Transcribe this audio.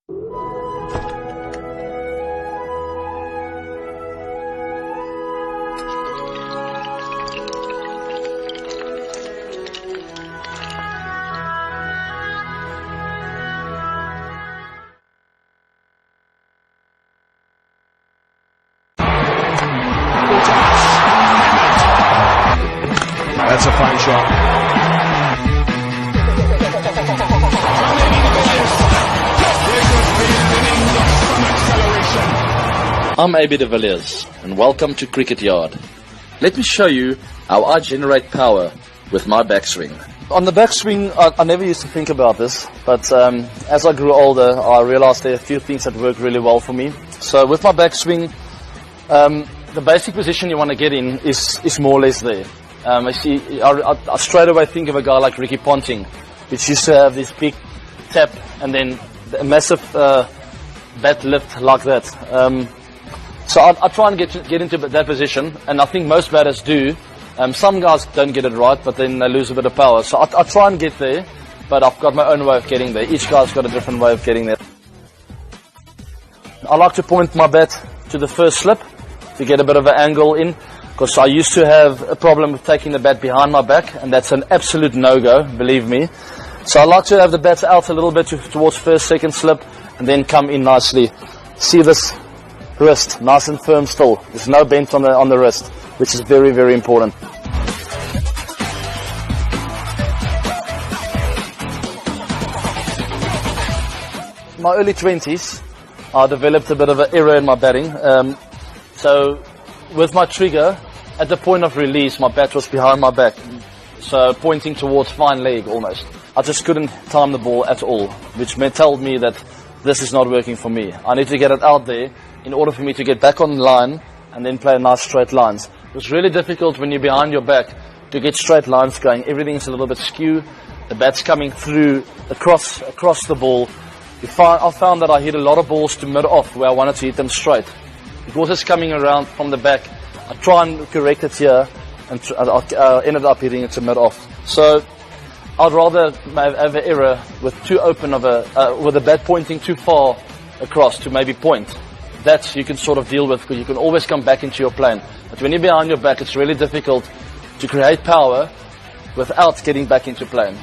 That's a fine shot. I'm AB de Villiers, and welcome to Cricket Yard. Let me show you how I generate power with my backswing. On the backswing, I never used to think about this, but as I grew older, I realized there are a few things that work really well for me. So with my backswing, the basic position you want to get in is more or less there. I straight away think of a guy like Ricky Ponting, which used to have this big tap and then a massive bat lift like that. So I try and get into that position, and I think most batters do. Some guys don't get it right, but then they lose a bit of power. So I try and get there, but I've got my own way of getting there. Each guy's got a different way of getting there. I like to point my bat to the first slip to get a bit of an angle in, because I used to have a problem with taking the bat behind my back, and that's an absolute no-go, believe me. So I like to have the bat out a little bit towards first, second slip, and then come in nicely. See this wrist, nice and firm still. There's no bend on the wrist, which is very, very important. In my early 20s, I developed a bit of an error in my batting. So with my trigger, at the point of release, my bat was behind my back, so pointing towards fine leg almost. I just couldn't time the ball at all, which told me that this is not working for me. I need to get it out there in order for me to get back on line and then play nice straight lines. It was really difficult when you're behind your back to get straight lines going. Everything's a little bit skew. The bat's coming through across the ball. I found that I hit a lot of balls to mid-off where I wanted to hit them straight. Because it's coming around from the back, I try and correct it here, and I ended up hitting it to mid-off. So I'd rather have an error with too open of with the bat pointing too far across to maybe point. That you can sort of deal with, because you can always come back into your plane. But when you're behind your back, it's really difficult to create power without getting back into plane.